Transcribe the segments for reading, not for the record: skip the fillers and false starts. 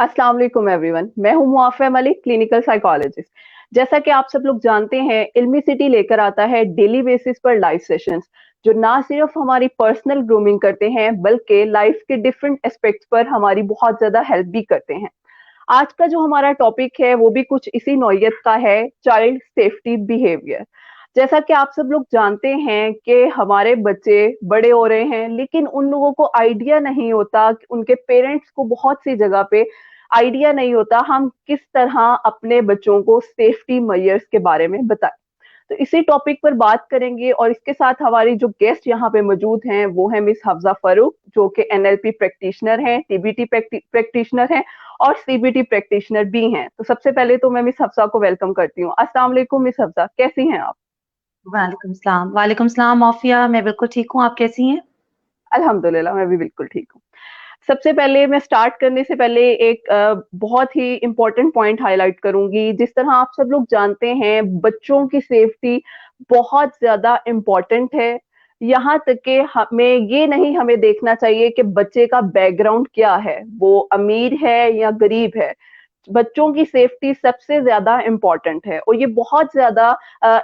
अस्सलाम वालेकुम एवरीवन। मैं हूं मुआफ़िया मलिक, क्लिनिकल साइकोलॉजिस्ट। जैसा कि आप सब लोग जानते हैं, इल्मी सिटी लेकर आता है डेली बेसिस पर लाइव सेशंस, जो ना सिर्फ हमारी पर्सनल ग्रूमिंग करते हैं बल्कि लाइफ के डिफरेंट एस्पेक्ट्स पर हमारी बहुत ज्यादा हेल्प भी करते हैं। आज का जो हमारा टॉपिक है वो भी कुछ इसी नौयत का है, चाइल्ड सेफ्टी बिहेवियर। जैसा कि आप सब लोग जानते हैं कि हमारे बच्चे बड़े हो रहे हैं, लेकिन उन लोगों को आइडिया नहीं होता कि उनके पेरेंट्स को बहुत सी जगह पे आइडिया नहीं होता हम किस तरह अपने बच्चों को सेफ्टी मेजर्स के बारे में बताएं। तो इसी टॉपिक पर बात करेंगे और इसके साथ हमारी जो गेस्ट यहाँ पे मौजूद हैं वो है मिस हफ्जा फारूक, जो कि एनएलपी प्रैक्टिशनर हैं, टीबीटी प्रैक्टिशनर हैं और सीबीटी प्रैक्टिशनर भी हैं। तो सबसे पहले तो मैं मिस हफ्सा को वेलकम करती हूँ। अस्सलाम वालेकुम मिस हफ्सा, कैसी हैं आप? वालेकुम सलाम। वालेकुम सलाम माफिया, मैं बिल्कुल ठीक हूँ। आप कैसी हैं? अल्हम्दुलिल्लाह, मैं भी बिल्कुल ठीक हूँ। सबसे पहले मैं स्टार्ट करने से पहले एक बहुत ही इम्पोर्टेंट पॉइंट हाईलाइट करूंगी। जिस तरह आप सब लोग जानते हैं, बच्चों की सेफ्टी बहुत ज्यादा इम्पोर्टेंट है। यहाँ तक कि हमें देखना चाहिए कि बच्चे का बैकग्राउंड क्या है, वो अमीर है या गरीब है। बच्चों की सेफ्टी सबसे ज्यादा इम्पोर्टेंट है और ये बहुत ज्यादा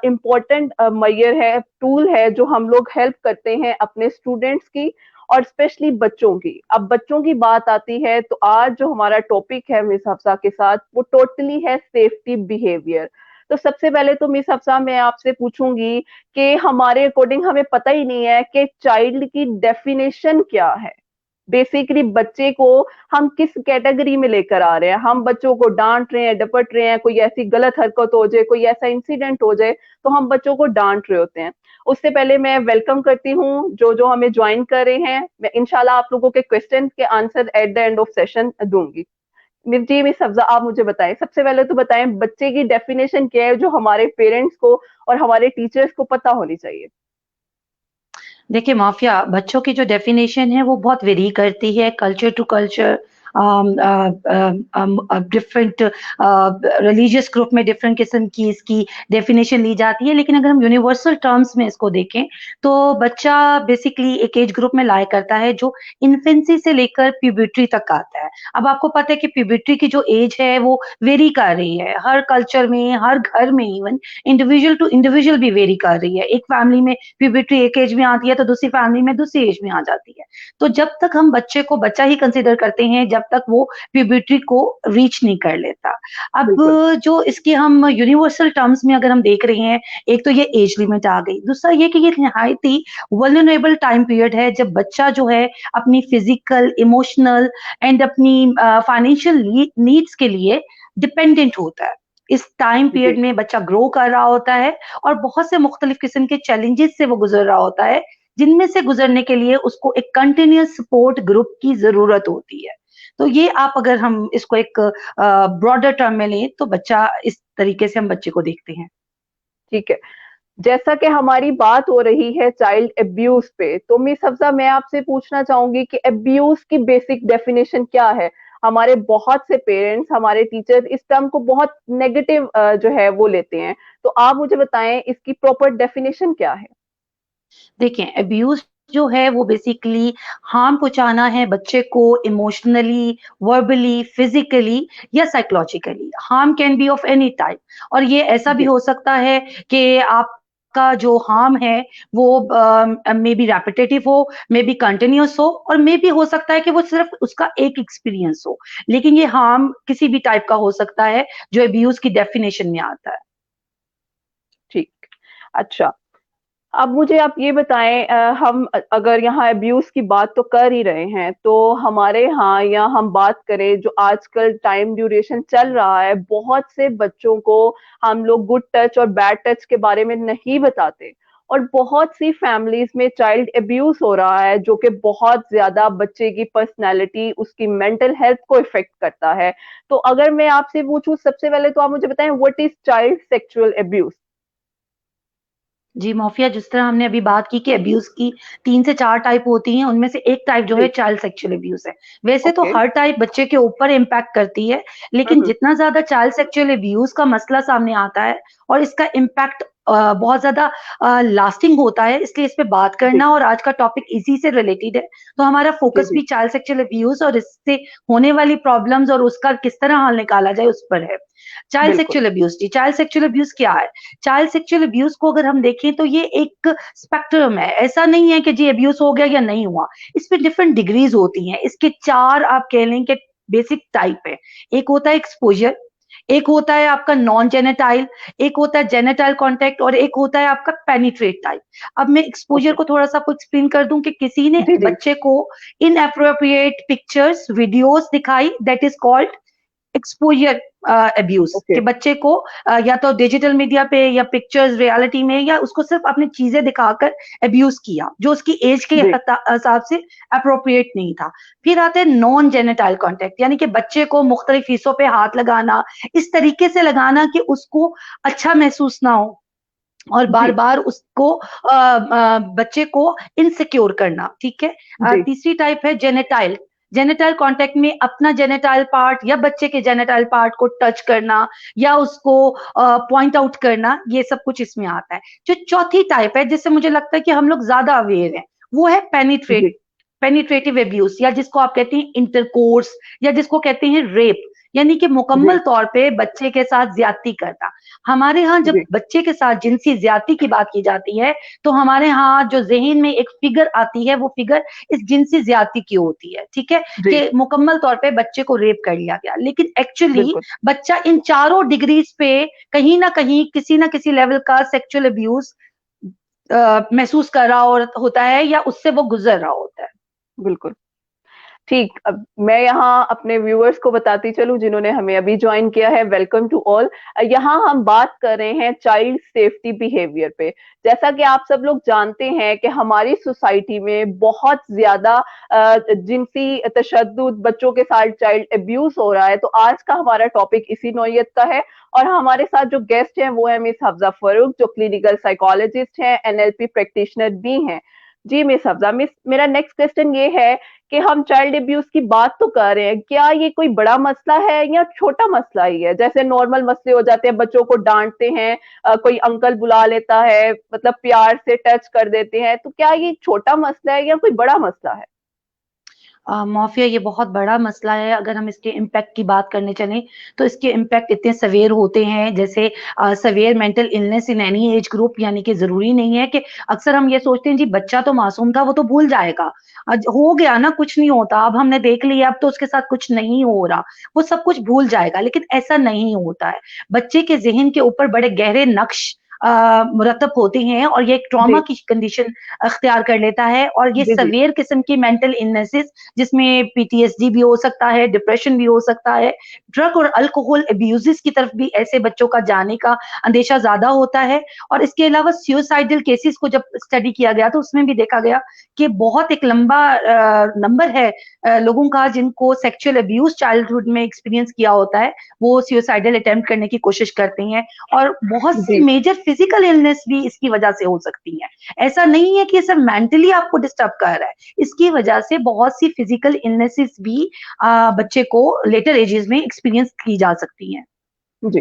इम्पोर्टेंट मैयर है, टूल है जो हम लोग हेल्प करते हैं अपने स्टूडेंट्स की और स्पेशली बच्चों की। अब बच्चों की बात आती है तो आज जो हमारा टॉपिक है मिस हफ्सा के साथ वो टोटली है सेफ्टी बिहेवियर। तो सबसे पहले तो मिस हफ्सा मैं आपसे पूछूंगी कि हमारे अकॉर्डिंग हमें पता ही नहीं है कि चाइल्ड की डेफिनेशन क्या है। बेसिकली बच्चे को हम किस कैटेगरी में लेकर आ रहे हैं? हम बच्चों को डांट रहे हैं, डपट रहे हैं, कोई ऐसी गलत हरकत हो जाए, कोई ऐसा इंसिडेंट हो जाए तो हम बच्चों को डांट रहे होते हैं। उससे पहले मैं वेलकम करती हूँ जो जो हमें ज्वाइन कर रहे हैं। मैं इंशाल्लाह आप लोगों के क्वेश्चन के answer at the end of session दूंगी। मिस हफ्जा, आप मुझे बताएं, सबसे पहले तो बताएं बच्चे की डेफिनेशन क्या है जो हमारे पेरेंट्स को और हमारे टीचर्स को पता होनी चाहिए। देखिए माफिया, बच्चों की जो डेफिनेशन है वो बहुत वेरी करती है culture to culture. Different religious group में डिफरेंट किस्म की इसकी डेफिनेशन ली जाती है, लेकिन अगर हम यूनिवर्सल टर्म्स में इसको देखें तो बच्चा बेसिकली एक एज ग्रुप में लाई करता है जो इन्फेंसी से लेकर प्यूबर्टी तक आता है। अब आपको पता है कि प्यूबर्टी की जो एज है वो वेरी कर रही है हर कल्चर में, हर घर में, इवन इंडिविजुअल टू इंडिविजुअल भी वेरी कर रही है। एक फैमिली में प्यूबर्टी एक एज में आती है तो दूसरी फैमिली में दूसरी एज में आ जाती है। तो जब तक हम बच्चे को बच्चा ही कंसिडर करते हैं जब तक वो प्यूबर्टी को रीच नहीं कर लेता। अब बिल्कुल। जो इसकी हम यूनिवर्सल टर्म्स में अगर हम देख रहे हैं, एक तो ये एज लिमिट आ गई, दूसरा ये कि ये निहायत ही वल्नरेबल टाइम पीरियड है जब बच्चा जो है अपनी फिजिकल, इमोशनल एंड अपनी फाइनेंशियल नीड्स के लिए डिपेंडेंट होता है। इस टाइम पीरियड जी। में बच्चा ग्रो कर रहा होता है और बहुत से मुख्तलिफ किस्म के चैलेंजेस से वो गुजर रहा होता है, जिनमें से गुजरने के लिए उसको एक कंटिन्यूअस सपोर्ट ग्रुप की जरूरत होती है। तो ये आप अगर हम इसको एक ब्रॉडर टर्म में लें तो बच्चा इस तरीके से हम बच्चे को देखते हैं। ठीक है। जैसा कि हमारी बात हो रही है चाइल्ड अब्यूज पे, तो मिस हफ्सा मैं आपसे पूछना चाहूंगी कि अब्यूज की बेसिक डेफिनेशन क्या है? हमारे बहुत से पेरेंट्स, हमारे टीचर्स इस टर्म को बहुत नेगेटिव जो है वो लेते हैं। तो आप मुझे बताएं इसकी प्रॉपर डेफिनेशन क्या है? देखें, अब्यूज जो है वो बेसिकली हार्म पहुंचाना है बच्चे को इमोशनली, वर्बली, फिजिकली या psychologically. Harm can be of any type, और ये ऐसा भी जी। हो सकता है कि आप का जो हार्म है वो मे बी रेपिटेटिव हो, मे बी कंटिन्यूअस हो, और मे बी हो सकता है कि वो सिर्फ उसका एक एक्सपीरियंस हो। लेकिन ये हार्म किसी भी टाइप का हो सकता है जो अब्यूज की डेफिनेशन में आता है। ठीक। अच्छा। अब मुझे आप ये बताएं, हम अगर यहाँ अब्यूज की बात तो कर ही रहे हैं, तो हमारे यहाँ या हम बात करें जो आजकल टाइम ड्यूरेशन चल रहा है, बहुत से बच्चों को हम लोग गुड टच और बैड टच के बारे में नहीं बताते और बहुत सी फैमिलीज में चाइल्ड अब्यूज हो रहा है जो कि बहुत ज्यादा बच्चे की पर्सनैलिटी, उसकी मेंटल हेल्थ को इफेक्ट करता है। तो अगर मैं आपसे पूछूं, सबसे पहले तो आप मुझे बताएं what is child sexual abuse? जी माफिया, जिस तरह हमने अभी बात की कि अब्यूज की 3 से 4 टाइप होती हैं, उनमें से एक टाइप जो है बिल्कुल। चाइल्ड सेक्सुअल अब्यूज है। वैसे तो ओके। हर टाइप बच्चे के ऊपर इम्पैक्ट करती है, लेकिन जितना ज्यादा चाइल्ड सेक्सुअल अब्यूज का मसला सामने आता है और इसका इम्पैक्ट बहुत ज्यादा लास्टिंग होता है, इसलिए इस पे बात जी करना, और आज का टॉपिक इसी से रिलेटेड है, तो हमारा जी फोकस जी भी चाइल्ड सेक्सुअल अब्यूज और इससे होने वाली प्रॉब्लम्स और उसका किस तरह हल निकाला जाए उस पर है। चाइल्ड बिल्कुल सेक्सुअल अब्यूज जी, चाइल्ड सेक्सुअल अब्यूज क्या है? चाइल्ड सेक्सुअल अब्यूज को अगर हम देखें तो ये एक स्पेक्ट्रम है, ऐसा नहीं है कि जी अब्यूज हो गया या नहीं हुआ, इस पे डिफरेंट डिग्रीज होती हैं। इसके चार आप कह लें कि बेसिक टाइप है। एक होता है एक्सपोजर, एक होता है आपका नॉन जेनेटाइल, एक होता है जेनेटाइल कांटेक्ट, और एक होता है आपका पेनिट्रेट टाइप। अब मैं एक्सपोजर ओके को थोड़ा सा आपको एक्सप्लेन कर दूं कि किसी ने जी जी बच्चे को इनएप्रोप्रिएट पिक्चर्स वीडियोस दिखाई, that is called exposure abuse, okay कि बच्चे को या तो डिजिटल मीडिया पे या पिक्चर्स रियलिटी में, या उसको सिर्फ अपनी चीजें दिखाकर अब्यूज किया जो उसकी एज के जी हिसाब से अप्रोप्रिएट नहीं था। फिर आते हैं नॉन जेनेटाइल कॉन्टेक्ट, यानी कि बच्चे को मुख्तलिफ हिस्सों पे हाथ लगाना, इस तरीके से लगाना कि उसको अच्छा महसूस ना हो, और बार जी बार उसको बच्चे को इनसिक्योर करना, ठीक है। जी तीसरी टाइप है जेनेटाइल। जेनेटाइल कांटेक्ट में अपना जेनेटाइल पार्ट या बच्चे के जेनेटाइल पार्ट को टच करना या उसको पॉइंट आउट करना, ये सब कुछ इसमें आता है। जो चौथी टाइप है, जिससे मुझे लगता है कि हम लोग ज्यादा अवेयर हैं, वो है पेनिट्रेट, जी पेनिट्रेटिव अब्यूज, या जिसको आप कहते हैं इंटरकोर्स, या जिसको कहते हैं रेप, यानी कि मुकम्मल जी तौर पे बच्चे के साथ ज्यादती करना। हमारे यहाँ जब जी बच्चे के साथ जिनसी ज्यादती की बात की जाती है, तो हमारे यहाँ जो ज़हन में एक फिगर आती है, वो फिगर इस जिनसी ज्यादती की होती है, ठीक है, जी कि मुकम्मल तौर पे बच्चे को रेप कर लिया गया। लेकिन एक्चुअली बिल्कुल बच्चा इन चारों डिग्रीज पे कहीं ना कहीं किसी ना किसी लेवल का सेक्सुअल अब्यूज महसूस कर रहा होता है, या उससे वो गुजर रहा होता है। बिल्कुल ठीक। अब मैं यहाँ अपने व्यूअर्स को बताती चलूं जिन्होंने हमें अभी ज्वाइन किया है, वेलकम टू ऑल। यहाँ हम बात कर रहे हैं चाइल्ड सेफ्टी बिहेवियर पे। जैसा कि आप सब लोग जानते हैं कि हमारी सोसाइटी में बहुत ज्यादा जिनसी तशद्दुद, बच्चों के साथ चाइल्ड अब्यूज हो रहा है, तो आज का हमारा टॉपिक इसी नौयत का है। और हमारे साथ जो गेस्ट हैं वो है मिस हफ्जा फरूक, जो क्लिनिकल साइकोलॉजिस्ट हैं, एनएलपी प्रैक्टिशनर भी हैं। जी मिस हफ्जा, मिस मेरा नेक्स्ट क्वेश्चन ये है कि हम चाइल्ड अब्यूज की बात तो कर रहे हैं, क्या ये कोई बड़ा मसला है या छोटा मसला ही है? जैसे नॉर्मल मसले हो जाते हैं, बच्चों को डांटते हैं, कोई अंकल बुला लेता है, मतलब प्यार से टच कर देते हैं, तो क्या ये छोटा मसला है या कोई बड़ा मसला है? माफिया ये बहुत बड़ा मसला है। अगर हम इसके इम्पैक्ट की बात करने चलें तो इसके इम्पैक्ट इतने सवेयर होते हैं, जैसे severe mental illness in any age group, यानी कि जरूरी नहीं है कि अक्सर हम ये सोचते हैं जी बच्चा तो मासूम था, वो तो भूल जाएगा, आज हो गया ना, कुछ नहीं होता, अब हमने देख लिया, अब तो उसके साथ कुछ नहीं हो रहा, वो सब कुछ भूल जाएगा। लेकिन ऐसा नहीं होता है। बच्चे के जहन के ऊपर बड़े गहरे नक्श मुरतब होते हैं, और ये एक ट्रॉमा जी की कंडीशन अख्तियार कर लेता है, और ये जी जी सवेयर किस्म की मेंटल इलनेसेस, जिसमें पीटीएसडी भी हो सकता है, डिप्रेशन भी हो सकता है, ड्रग और अल्कोहल अब्यूजेस की तरफ भी ऐसे बच्चों का जाने का अंदेशा ज्यादा होता है। और इसके अलावा सुसाइडल केसेस को जब स्टडी किया गया तो उसमें भी देखा गया कि बहुत एक लंबा नंबर है लोगों का जिनको सेक्सुअल अब्यूज चाइल्डहुड में एक्सपीरियंस किया होता है, वो सुसाइडल अटेम्प्ट करने की कोशिश करते हैं, और बहुत सी जी मेजर फिजिकल इलनेस भी इसकी वजह से हो सकती है। ऐसा नहीं है कि ये सिर्फ मेंटली आपको डिस्टर्ब कर रहा है, इसकी वजह से बहुत सी फिजिकल इलनेसेस भी बच्चे को लेटर एजेस में एक्सपीरियंस की जा सकती हैं। जी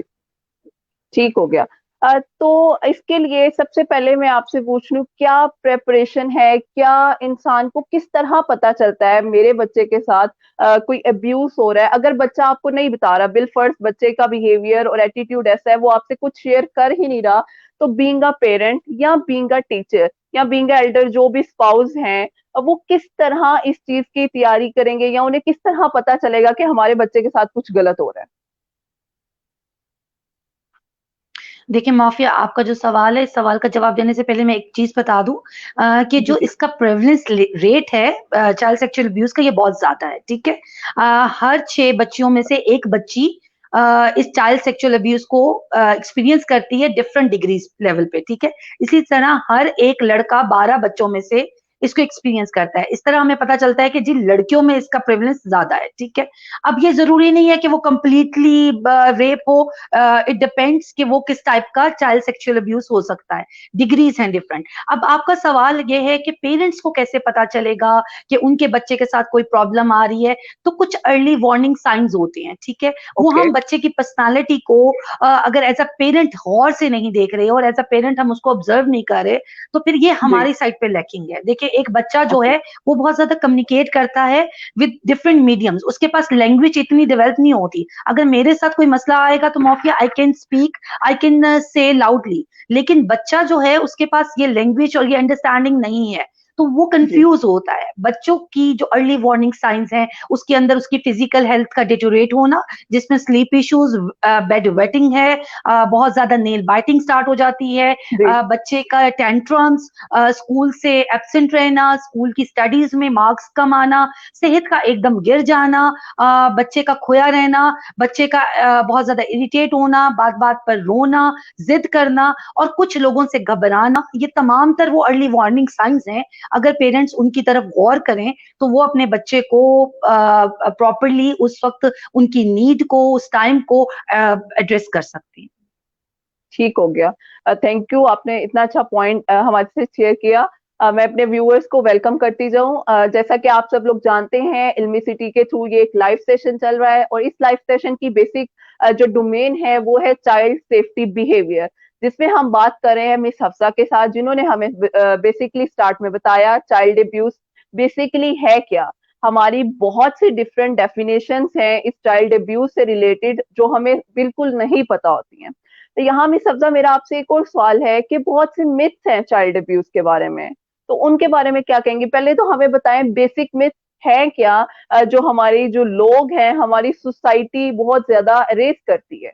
ठीक हो गया। तो इसके लिए सबसे पहले मैं आपसे पूछ लूं, क्या प्रेपरेशन है, क्या इंसान को किस तरह पता चलता है मेरे बच्चे के साथ कोई अब्यूज हो रहा है? अगर बच्चा आपको नहीं बता रहा, बिलफर्ज बच्चे का बिहेवियर और एटीट्यूड ऐसा है, वो आपसे कुछ शेयर कर ही नहीं रहा, तो बीइंग अ पेरेंट या बीइंग अ टीचर या बीइंग अ एल्डर, जो भी स्पाउस हैं, वो किस तरह इस चीज की तैयारी करेंगे, या उन्हें किस तरह पता चलेगा कि हमारे बच्चे के साथ कुछ गलत हो रहा है? देखिए माफिया, आपका जो सवाल है, इस सवाल का जवाब देने से पहले मैं एक चीज बता दूं कि जी जो जी इसका प्रेवलेंस रेट है चाइल्ड सेक्सुअल अब्यूज का, ये बहुत ज्यादा है, ठीक है। हर 6 बच्चियों में से एक बच्ची इस चाइल्ड सेक्सुअल अब्यूज को एक्सपीरियंस करती है डिफरेंट डिग्रीज लेवल पे, ठीक है। इसी तरह हर एक लड़का 12 बच्चों में से इसको एक्सपीरियंस करता है। इस तरह हमें पता चलता है कि जी लड़कियों में इसका प्रेवलेंस ज्यादा है, ठीक है। अब ये जरूरी नहीं है कि वो कंप्लीटली रेप हो, इट डिपेंड्स कि वो किस टाइप का चाइल्ड सेक्सुअल अब्यूज हो सकता है, डिग्रीज हैं डिफरेंट। अब आपका सवाल ये है कि पेरेंट्स को कैसे पता चलेगा कि उनके बच्चे के साथ कोई प्रॉब्लम आ रही है। तो कुछ अर्ली वार्निंग साइंस होते हैं, ठीक है। वो ओके। हम बच्चे की पर्सनालिटी को अगर एज अ पेरेंट गौर से नहीं देख रहे और एज अ पेरेंट हम उसको ऑब्जर्व नहीं कर रहे, तो फिर ये जी। हमारी साइड पे लैकिंग है। देखिए एक बच्चा जो ओके। है वो बहुत ज्यादा कम्युनिकेट करता है विद डिफरेंट मीडियम्स, उसके पास लैंग्वेज इतनी डेवलप नहीं होती। अगर मेरे साथ कोई मसला आएगा तो mafia I can speak, I can say loudly, लेकिन बच्चा जो है उसके पास ये लैंग्वेज और ये अंडरस्टैंडिंग नहीं है, तो वो जी। कंफ्यूज होता है। बच्चों की जो अर्ली वार्निंग साइंस हैं उसके अंदर उसकी फिजिकल हेल्थ का डिटोरेट होना, जिसमें स्लीप इश्यूज, बेड वेटिंग है, बहुत ज्यादा नेल बाइटिंग स्टार्ट हो जाती है, जी। बच्चे का टेंट्रम्स, स्कूल से एब्सेंट रहना, स्कूल की स्टडीज में मार्क्स कम आना, सेहत का एकदम गिर जाना, बच्चे का खोया रहना, बच्चे का बहुत ज्यादा इरिटेट होना, बात बात पर रोना, जिद करना और कुछ लोगों से घबराना, ये तमाम तर वो अर्ली वार्निंग साइंस हैं। अगर पेरेंट्स उनकी तरफ गौर करें तो वो अपने बच्चे को प्रॉपरली उस वक्त उनकी नीड को, उस टाइम को एड्रेस कर सकते हैं। ठीक हो गया। थैंक यू, आपने इतना अच्छा पॉइंट हमारे से शेयर किया। मैं अपने व्यूअर्स को वेलकम करती जाऊं। जैसा कि आप सब लोग जानते हैं, इल्मी सिटी के थ्रू ये एक लाइव सेशन चल रहा है और इस लाइव सेशन की बेसिक जो डोमेन है वो है चाइल्ड सेफ्टी बिहेवियर, जिसमें हम बात कर रहे हैं मिस हफ्सा के साथ, जिन्होंने हमें बेसिकली स्टार्ट में बताया चाइल्ड अब्यूज बेसिकली है क्या। हमारी बहुत सी डिफरेंट डेफिनेशंस हैं इस चाइल्ड अब्यूज से रिलेटेड जो हमें बिल्कुल नहीं पता होती हैं। तो यहाँ में सब्जा मेरा आपसे एक और सवाल है कि बहुत से मिथ्स हैं चाइल्ड अब्यूज के बारे में, तो उनके बारे में क्या कहेंगे? पहले तो हमें बताएं बेसिक मिथ है क्या, जो हमारी जो लोग हैं, हमारी सोसाइटी बहुत ज्यादा रेस करती है।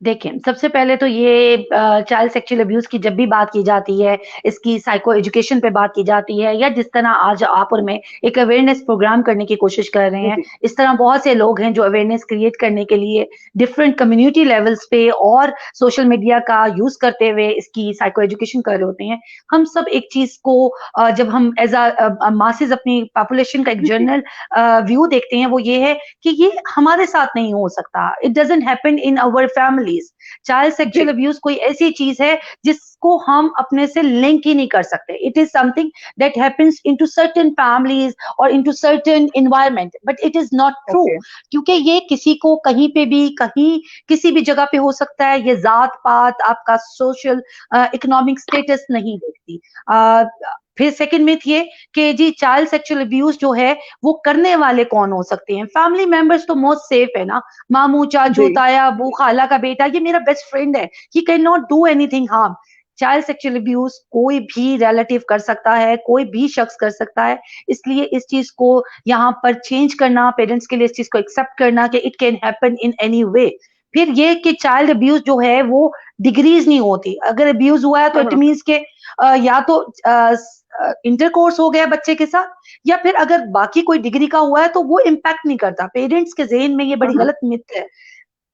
देखिए, सबसे पहले तो ये चाइल्ड सेक्सुअल अब्यूज की जब भी बात की जाती है, इसकी साइको एजुकेशन पे बात की जाती है, या जिस तरह आज आप और मैं एक अवेयरनेस प्रोग्राम करने की कोशिश कर रहे जी। हैं, जी। इस तरह बहुत से लोग हैं जो अवेयरनेस क्रिएट करने के लिए डिफरेंट कम्युनिटी लेवल्स पे और सोशल मीडिया का यूज करते हुए इसकी साइको एजुकेशन कर रहे होते हैं। हम सब एक चीज को जब हम एज अ मासेस अपनी पॉपुलेशन का एक जी। जी। जनरल व्यू देखते हैं, वो ये है कि ये हमारे साथ नहीं हो सकता, it doesn't happen in our families. Child sexual जी। अब्यूज कोई ऐसी चीज है जिसको हम अपने से लिंक ही नहीं कर सकते। It is something that happens into certain families और into certain environment, but it is not true. Okay. क्योंकि ये किसी को कहीं पे भी, कहीं किसी भी जगह पे हो सकता है। ये जात पात, आपका सोशल इकोनॉमिक स्टेटस नहीं देखती। फिर सेकंड मिथ ये कि जी चाइल्ड सेक्सुअल अब्यूज जो है वो करने वाले कौन हो सकते हैं। फैमिली मेंबर्स तो मोस्ट सेफ है ना, मामू, चाचू, जी। ताया, अबू, खाला का बेटा, ये मेरा बेस्ट फ्रेंड है, he can not do anything harm. Child sexual abuse कोई भी रिलेटिव कर सकता है, कोई भी शख्स कर सकता है। इसलिए इस चीज को यहाँ पर चेंज करना, पेरेंट्स के लिए इस चीज को एक्सेप्ट करना कि it can happen in any way. फिर ये कि चाइल्ड अब्यूज जो है वो डिग्रीज नहीं होती। अगर अब्यूज हुआ है तो इट हम्म। मीन्स के या तो इंटरकोर्स हो गया बच्चे के साथ, या फिर अगर बाकी कोई डिग्री का हुआ है तो वो इम्पैक्ट नहीं करता। पेरेंट्स के ज़हन में ये बड़ी हम्म। गलत मिथ है।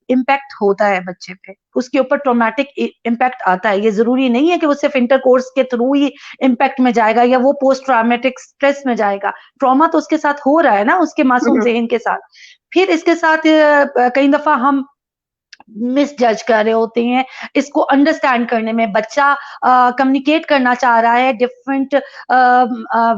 इम्पैक्ट होता है बच्चे पे, उसके ऊपर ट्रॉमेटिक इम्पैक्ट आता है। ये जरूरी नहीं है कि वो सिर्फ इंटरकोर्स के थ्रू ही इम्पैक्ट में जाएगा या वो पोस्ट ट्रॉमेटिक स्ट्रेस में जाएगा। ट्रॉमा तो उसके साथ हो रहा है ना, उसके मासूम हम्म। जहन के साथ। फिर इसके साथ कई दफा हम मिस जज कर रहे होते हैं इसको अंडरस्टैंड करने में। बच्चा कम्युनिकेट करना चाह रहा है डिफरेंट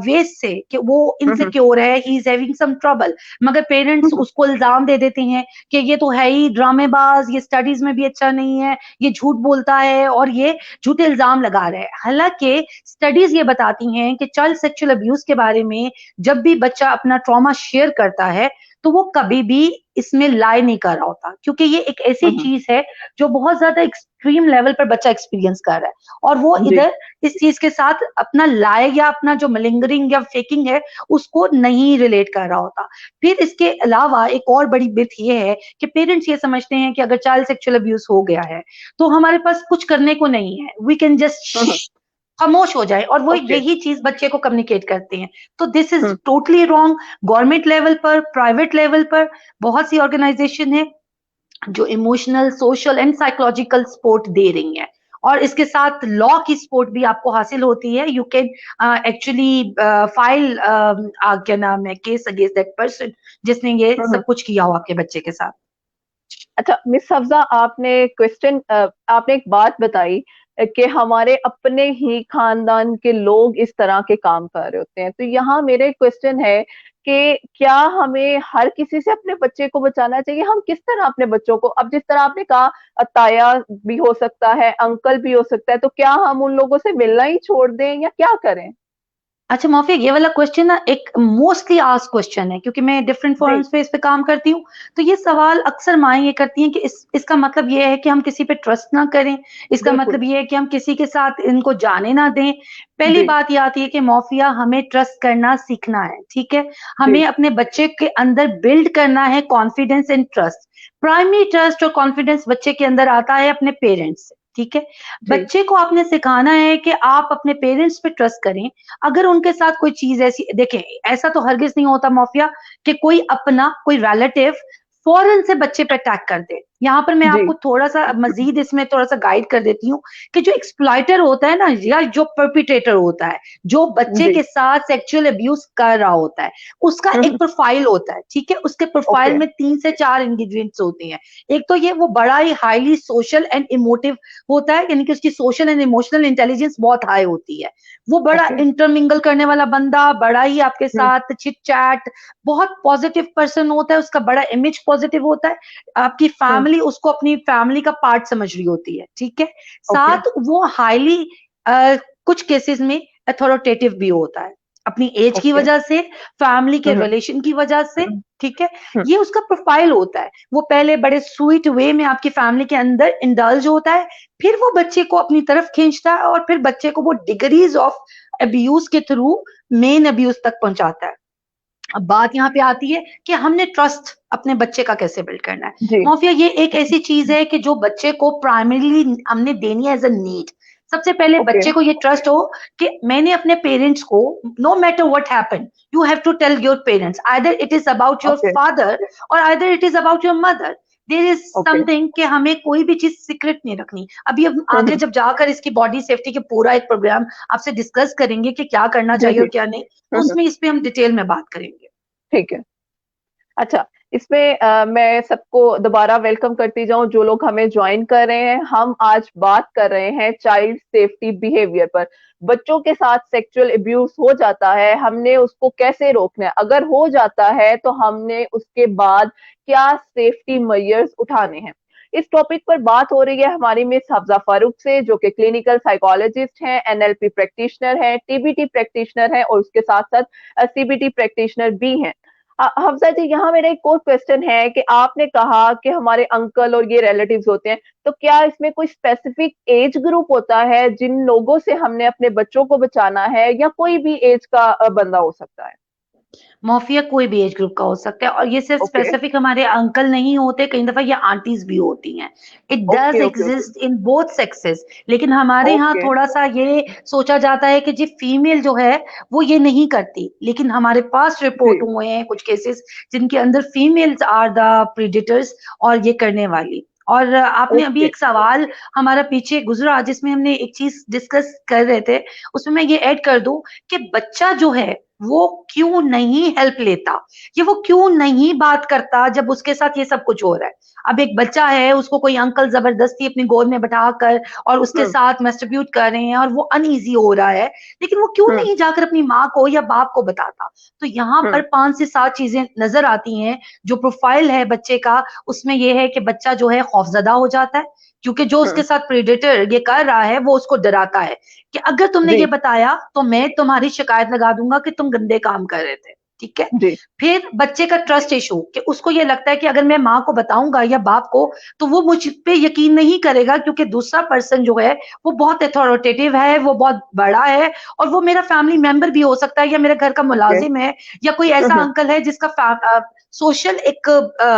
वेज से कि वो हम्म। इनसिक्योर है, he is having some trouble, मगर पेरेंट्स हम्म। उसको इल्जाम दे देते हैं कि ये तो है ही ड्रामेबाज, ये स्टडीज में भी अच्छा नहीं है, ये झूठ बोलता है, और ये झूठे इल्जाम लगा रहे हैं। हालांकि स्टडीज ये बताती हैं कि चाइल्ड सेक्सुअल अब्यूज के बारे में जब भी बच्चा अपना ट्रॉमा शेयर करता है तो वो कभी भी इसमें लाई नहीं कर रहा होता, क्योंकि ये एक ऐसी हम्म। चीज है जो बहुत ज्यादा एक्सट्रीम लेवल पर बच्चा एक्सपीरियंस कर रहा है, और वो जी। इधर इस चीज के साथ अपना लाए या अपना जो मलिंगरिंग या फेकिंग है उसको नहीं रिलेट कर रहा होता। फिर इसके अलावा एक और बड़ी बिट ये है कि पेरेंट्स ये समझते हैं कि अगर चाइल्ड सेक्सुअल अब्यूज हो गया है तो हमारे पास कुछ करने को नहीं है, वी कैन हम्म। जस्ट खामोश हो जाए, और वो ओके। यही चीज बच्चे को कम्युनिकेट करते हैं। तो this is hmm. Totally wrong. Government level पर, प्राइवेट लेवल पर बहुत सी ऑर्गेनाइजेशन है जो emotional, social and psychological support दे रही हैं, और इसके साथ लॉ की सपोर्ट भी आपको हासिल होती है। यू कैन एक्चुअली फाइल क्या नाम है, केस अगेंस्ट दैट पर्सन जिसने ये हम्म। सब कुछ किया हो आपके बच्चे के साथ। अच्छा मिस हफ्जा, आपने एक बात बताई कि हमारे अपने ही खानदान के लोग इस तरह के काम कर रहे होते हैं, तो यहाँ मेरे क्वेश्चन है कि क्या हमें हर किसी से अपने बच्चे को बचाना चाहिए? हम किस तरह अपने बच्चों को, अब जिस तरह आपने कहा ताया भी हो सकता है, अंकल भी हो सकता है, तो क्या हम उन लोगों से मिलना ही छोड़ दें या क्या करें? अच्छा मौफिक, ये वाला क्वेश्चन ना एक मोस्टली आस्क क्वेश्चन है, क्योंकि मैं डिफरेंट जी। फोरम्स पे इस पे काम करती हूँ। तो ये सवाल अक्सर माएँ ये करती हैं कि इसका मतलब ये है कि हम किसी पे ट्रस्ट ना करें, इसका बिल्कुल। मतलब ये है कि हम किसी के साथ इनको जाने ना दें। पहली जी। बात ये आती है कि मौफिया, हमें ट्रस्ट करना सीखना है, ठीक है? जी। हमें अपने बच्चे के अंदर बिल्ड करना है confidence and trust. Primary trust और कॉन्फिडेंस बच्चे के अंदर आता है अपने पेरेंट्स से, ठीक है? जी। बच्चे को आपने सिखाना है कि आप अपने पेरेंट्स पे ट्रस्ट करें। अगर उनके साथ कोई चीज ऐसी देखें, ऐसा तो हरगिज नहीं होता मौफिया कि कोई अपना कोई रिलेटिव फौरन से बच्चे पे अटैक कर दे। यहाँ पर मैं जी। आपको थोड़ा सा मजीद इसमें थोड़ा सा गाइड कर देती हूँ कि जो एक्सप्लॉइटर होता है ना, या जो परपिटेटर होता है, जो बच्चे जी। के साथ सेक्सुअल अब्यूज कर रहा होता है, उसका एक प्रोफाइल होता है, ठीक है? उसके प्रोफाइल ओके। में 3 से 4 इंग्रेडिएंट्स होते हैं। एक तो ये वो बड़ा ही हाईली सोशल एंड इमोटिव होता है, यानी कि उसकी सोशल एंड इमोशनल इंटेलिजेंस बहुत हाई होती है। वो बड़ा ओके। इंटरमिंगल करने वाला बंदा, बड़ा ही आपके साथ चिट चैट, बहुत पॉजिटिव पर्सन होता है, उसका बड़ा इमेज पॉजिटिव होता है। आपकी फैमिली उसको अपनी फैमिली का पार्ट समझ रही होती है, ठीक है? ओके। साथ वो हाईली कुछ केसेस में अथॉरिटेटिव भी होता है, अपनी एज की ओके। वजह से, फैमिली के रिलेशन की वजह से, ठीक है? ये उसका प्रोफाइल होता है। वो पहले बड़े स्वीट वे में आपकी फैमिली के अंदर इंडल्ज होता है, फिर वो बच्चे को अपनी तरफ खींचता है और फिर बच्चे को वो डिग्रीज ऑफ अब्यूज के थ्रू मेन अब्यूज तक पहुंचाता है। अब बात यहाँ पे आती है कि हमने ट्रस्ट अपने बच्चे का कैसे बिल्ड करना है। जी। मौफिया, ये एक ऐसी चीज है कि जो बच्चे को प्राइमरीली हमने देनी है एज अ नीड। सबसे पहले ओके। बच्चे को ये ट्रस्ट हो कि मैंने अपने पेरेंट्स को, no matter what happen, you have to tell your parents, either it is about your okay. Father और either it is about your mother. There is okay. Something कि हमें कोई भी चीज सीक्रेट नहीं रखनी। अभी अब आगे जब जाकर इसकी बॉडी सेफ्टी के पूरा एक प्रोग्राम आपसे डिस्कस करेंगे कि क्या करना जी। चाहिए जी। और क्या नहीं, तो उसमें इस पे हम डिटेल में बात करेंगे। ठीक है। अच्छा, इसमें मैं सबको दोबारा वेलकम करती जाऊं, जो लोग हमें ज्वाइन कर रहे हैं। हम आज बात कर रहे हैं चाइल्ड सेफ्टी बिहेवियर पर। बच्चों के साथ सेक्सुअल अब्यूज हो जाता है, हमने उसको कैसे रोकना है? अगर हो जाता है तो हमने उसके बाद क्या सेफ्टी मेजर्स उठाने हैं? इस टॉपिक पर बात हो रही है हमारी मिस हफ्जा फारूक से, जो कि क्लिनिकल साइकोलॉजिस्ट हैं, एनएलपी प्रैक्टिशनर हैं, टीबीटी प्रैक्टिशनर हैं और उसके साथ साथ सीबीटी प्रैक्टिशनर भी हैं। हफ्सा जी, यहाँ मेरा एक और क्वेश्चन है कि आपने कहा कि हमारे अंकल और ये रिलेटिव्स होते हैं, तो क्या इसमें कोई स्पेसिफिक एज ग्रुप होता है जिन लोगों से हमने अपने बच्चों को बचाना है, या कोई भी एज का बंदा हो सकता है? मौफिया कोई भी एज ग्रुप का हो सकता है, और ये सिर्फ ओके। स्पेसिफिक हमारे अंकल नहीं होते, कई दफा ये आंटीज भी होती हैं। It does okay. Okay. Okay. Exist in both sexes, लेकिन हमारे यहाँ ओके। थोड़ा सा ये सोचा जाता है कि जी फीमेल जो है वो ये नहीं करती, लेकिन हमारे पास रिपोर्ट जी। हुए हैं कुछ केसेस जिनके अंदर फीमेल्स आर द प्रीडेटर्स और ये करने वाली। और आपने अभी ओके। एक सवाल हमारा पीछे गुजरा जिसमें हमने एक चीज डिस्कस कर रहे थे, उसमें मैं ये ऐड कर दूं कि बच्चा जो है वो क्यों नहीं हेल्प लेता, ये वो क्यों नहीं बात करता जब उसके साथ ये सब कुछ हो रहा है। अब एक बच्चा है, उसको कोई अंकल जबरदस्ती अपनी गोद में बैठा कर और उसके हम्म। साथ मैस्टरब्यूट कर रहे हैं और वो अनईजी हो रहा है, लेकिन वो क्यों हम्म। नहीं जाकर अपनी माँ को या बाप को बताता? तो यहाँ पर हम्म। 5 से 7 चीजें नजर आती हैं। जो प्रोफाइल है बच्चे का, उसमें यह है कि बच्चा जो है खौफजदा हो जाता है, क्योंकि जो उसके हम्म। साथ प्रेडेटर ये कर रहा है वो उसको डराता है कि अगर तुमने ये जी। बताया तो मैं तुम्हारी शिकायत लगा दूंगा कि तुम गंदे काम कर रहे थे, ठीक है? जी। फिर बच्चे का ट्रस्ट इशू, कि उसको ये लगता है कि अगर मैं माँ को बताऊंगा या बाप को तो वो मुझ पे यकीन नहीं करेगा, क्योंकि दूसरा पर्सन जो है वो बहुत अथॉरिटेटिव है, वो बहुत बड़ा है, और वो मेरा फैमिली मेंबर भी हो सकता है या मेरे घर का ओके। मुलाजिम है, या कोई ऐसा अंकल है जिसका सोशल एक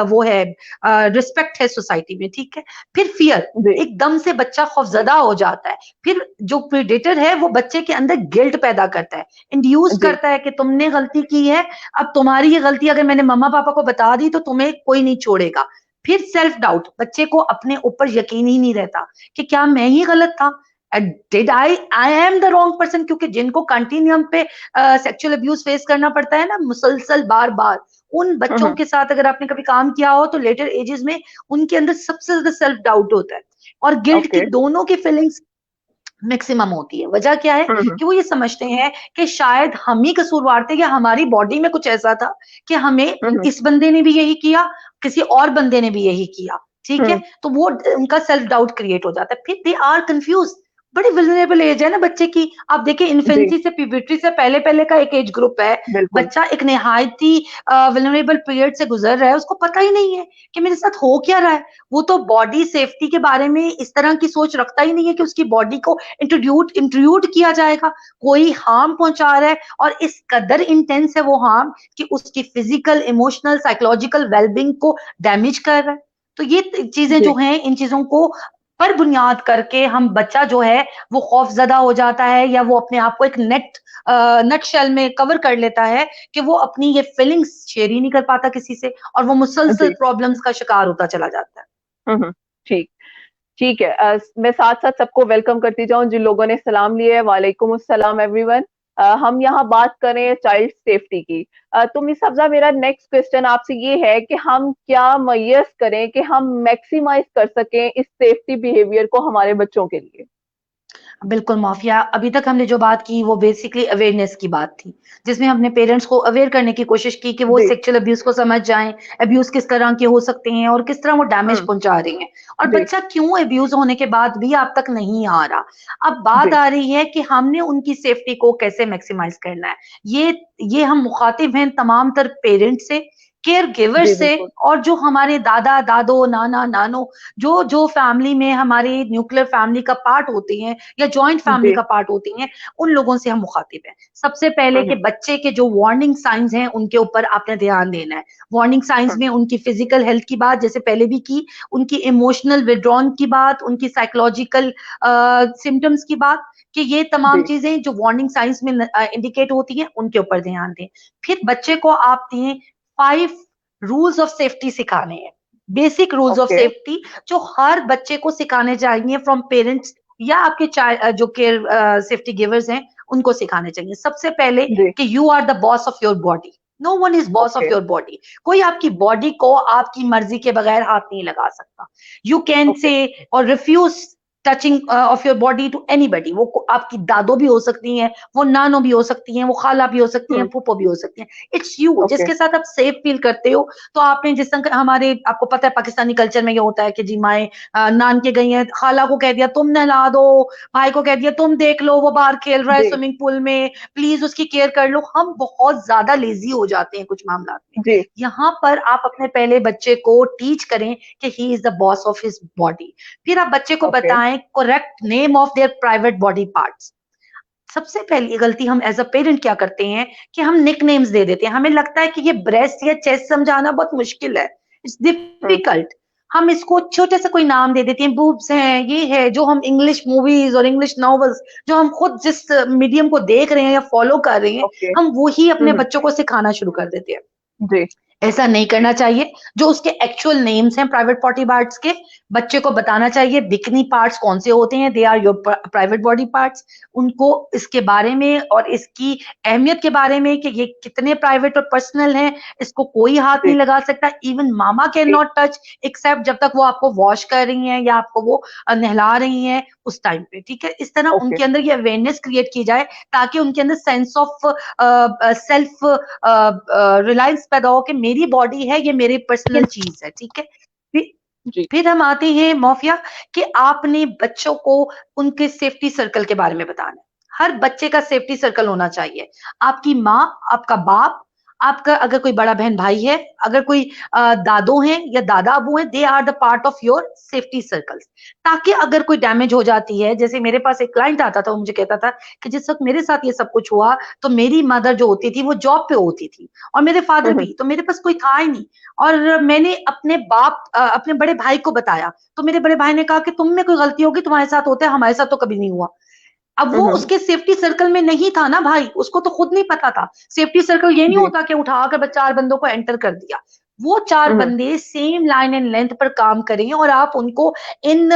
वो है, रिस्पेक्ट है सोसाइटी में, ठीक है? फिर फियर, जी। एकदम से बच्चा खौफजदा हो जाता है। फिर जो प्रेडेटर है वो बच्चे के अंदर गिल्ट पैदा करता है, इंड्यूस जी। करता है कि तुमने गलती की है, अब तुम्हारी ये गलती अगर मैंने मम्मा पापा को बता दी तो तुम्हें कोई नहीं छोड़ेगा। फिर सेल्फ डाउट, बच्चे को अपने ऊपर यकीन ही नहीं रहता कि क्या मैं ही गलत था, did I am the wrong person, क्योंकि जिनको कंटिन्यूम पे सेक्सुअल अब्यूज फेस करना पड़ता है ना मुसलसल बार बार, उन बच्चों हम्म। के साथ अगर आपने कभी काम किया हो तो लेटर एजेस में उनके अंदर सबसे ज्यादा सेल्फ डाउट होता है और गिल्ट की, ओके। दोनों की फीलिंग्स मैक्सिमम होती है। वजह क्या है हम्म। कि वो ये समझते हैं कि शायद हम ही कसूरवार थे, या हमारी बॉडी में कुछ ऐसा था कि हमें हम्म। इस बंदे ने भी यही किया, किसी और बंदे ने भी यही किया, ठीक है। हम्म। तो वो उनका सेल्फ डाउट क्रिएट हो जाता है, फिर दे आर कंफ्यूज। बड़ी विल्नरेबल एज है ना बच्चे की, आप देखिए जी इन्फेंसी से प्यूबर्टी से पहले पहले का एक एज ग्रुप है। बिल्कुल। बच्चा एक निहायत ही विल्नरेबल पीरियड से गुजर रहा है, उसको पता ही नहीं है कि मेरे साथ हो क्या रहा है। वो तो बॉडी सेफ्टी के बारे में इस तरह की सोच रखता ही नहीं है कि उसकी बॉडी को इंट्रोड्यूट किया जाएगा, कोई हार्म पहुंचा रहा है, और इस कदर इंटेंस है वो हार्म कि उसकी फिजिकल, इमोशनल, साइकोलॉजिकल वेलबींग को डैमेज कर रहा है। तो ये चीजें जो जी हैं, इन चीजों को पर बुनियाद करके हम बच्चा जो है वो खौफजदा हो जाता है, या वो अपने आप को एक नट शेल में कवर कर लेता है कि वो अपनी ये फीलिंग्स शेयर ही नहीं कर पाता किसी से, और वो मुसलसल जी। प्रॉब्लम्स का शिकार होता चला जाता है। हम्म। ठीक। ठीक है। मैं साथ साथ सबको वेलकम करती जाऊं जिन लोगों ने सलाम लिया है। वालेकुम अस्सलाम एवरीवन। हम यहाँ बात करें चाइल्ड सेफ्टी की। तो मिस सब्जा, मेरा नेक्स्ट क्वेश्चन आपसे ये है कि हम क्या मैयस करें कि हम मैक्सिमाइज कर सकें इस सेफ्टी बिहेवियर को हमारे बच्चों के लिए। बिल्कुल माफिया, अभी तक हमने जो बात की वो बेसिकली अवेयरनेस की बात थी, जिसमें हमने पेरेंट्स को अवेयर करने की कोशिश की कि वो जी। सेक्सुअल अब्यूज को समझ जाएं, अब्यूज किस तरह के हो सकते हैं और किस तरह वो डैमेज हम्म। पहुंचा रहे हैं, और जी। बच्चा क्यों अब्यूज होने के बाद भी आप तक नहीं आ रहा। अब बात जी आ रही है कि हमने उनकी सेफ्टी को कैसे मैक्सिमाइज करना है। ये हम मुखातिब हैं तमाम तर पेरेंट्स से, केयर गिवर जी से, बिल्कुल। और जो हमारे दादा दादो नाना नानो, जो जो फैमिली में हमारे न्यूक्लियर फैमिली का पार्ट होते हैं या जॉइंट फैमिली जी। का पार्ट होती हैं, उन लोगों से हम मुखातिब हैं। सबसे पहले कि हम्म। बच्चे के जो वार्निंग साइंस हैं उनके ऊपर आपने ध्यान देना है। वार्निंग साइंस हम्म। में उनकी फिजिकल हेल्थ की बात जैसे पहले भी की, उनकी इमोशनल विड्रॉन की बात, उनकी साइकोलॉजिकल सिम्टम्स की बात, कि ये तमाम जी। चीजें जो वार्निंग साइंस में इंडिकेट होती हैं उनके ऊपर ध्यान दें। फिर बच्चे को आप दिए 5 रूल्स ऑफ सेफ्टी सिखाने हैं, basic rules of okay. Safety, जो हर बच्चे को सिखाने चाहिए फ्रॉम पेरेंट्स या आपके जो केयर सेफ्टी गिवर्स हैं उनको सिखाने चाहिए। सबसे पहले जी। कि you are the boss of your body, no one is boss of okay. Your body. कोई आपकी बॉडी को आपकी मर्जी के बगैर हाथ नहीं लगा सकता। You can okay. से और refuse touching of your body to anybody. वो आपकी दादो भी हो सकती हैं, वो नानो भी हो सकती हैं, वो खाला भी हो सकती हैं, हम्म। फूफो भी हो सकती हैं। It's you okay. जिसके साथ आप सेफ फील करते हो। तो आपने जिस तरह हमारे, आपको पता है पाकिस्तानी कल्चर में ये होता है कि जी माए नान के गई हैं, खाला को कह दिया तुम नहला दो, भाई को कह दिया तुम देख लो वो बाहर खेल रहा है जी। स्विमिंग पूल में, प्लीज उसकी केयर कर लो। हम बहुत ज्यादा लेजी हो जाते हैं कुछ मामला में। जी। यहाँ पर आप अपने पहले बच्चे को टीच करें कि he is the boss of his body. फिर आप बच्चे को ओके। बताएं correct name of their private body parts. सबसे पहली गलती हम एज अ पेरेंट क्या करते हैं कि हम निक नेम्स दे देते हैं। हमें लगता है कि ये ब्रेस्ट या चेस्ट समझाना बहुत मुश्किल है, इट्स हम्म। डिफिकल्ट। हम इसको छोटे से कोई नाम दे देते हैं, बूब्स हैं, ये है, जो हम इंग्लिश मूवीज और इंग्लिश नॉवेल्स, जो हम खुद जिस मीडियम को देख रहे हैं या फॉलो कर रहे हैं, ओके। हम वही अपने हम्म। बच्चों को सिखाना शुरू कर देते हैं। जी। ऐसा नहीं करना चाहिए। जो उसके एक्चुअल नेम्स हैं प्राइवेट बॉडी पार्ट्स के, बच्चे को बताना चाहिए बिकनी पार्ट्स कौन से होते हैं, they are your private body parts. उनको इसके बारे में और इसकी अहमियत के बारे में कि ये कितने प्राइवेट और पर्सनल हैं, इसको कोई हाथ जी। नहीं लगा सकता। इवन मामा कैन जी। नॉट टच एक्सेप्ट जब तक वो आपको वॉश कर रही हैं या आपको वो नहला रही हैं उस टाइम पे, ठीक है। इस तरह ओके। उनके अंदर ये अवेयरनेस क्रिएट की जाए ताकि उनके अंदर सेंस ऑफ सेल्फ रिलायंस पैदा हो कि मेरी बॉडी है, ये मेरी पर्सनल चीज है, ठीक है। फिर जी। फिर हम आते हैं मौफिया कि आपने बच्चों को उनके सेफ्टी सर्कल के बारे में बताना है। हर बच्चे का सेफ्टी सर्कल होना चाहिए। आपकी माँ, आपका बाप, आपका अगर कोई बड़ा बहन भाई है, अगर कोई दादो हैं या दादा अबू हैं, they are the part of your safety circles. ताकि अगर कोई डैमेज हो जाती है, जैसे मेरे पास एक क्लाइंट आता था, वो मुझे कहता था कि जिस वक्त मेरे साथ ये सब कुछ हुआ तो मेरी मदर जो होती थी वो जॉब पे होती थी और मेरे फादर हम्म। भी, तो मेरे पास कोई था ही नहीं। और मैंने अपने बड़े भाई को बताया, तो मेरे बड़े भाई ने कहा कि तुम में कोई गलती होगी, तुम्हारे साथ होता है, हमारे साथ तो कभी नहीं हुआ। अब वो हम्म। उसके सेफ्टी सर्कल में नहीं था ना भाई, उसको तो खुद नहीं पता था। सेफ्टी सर्कल ये नहीं जी। होता कि उठाकर 4 बंदों को एंटर कर दिया। वो 4 हम्म। बंदे सेम लाइन एंड लेंथ पर काम करें और आप उनको इन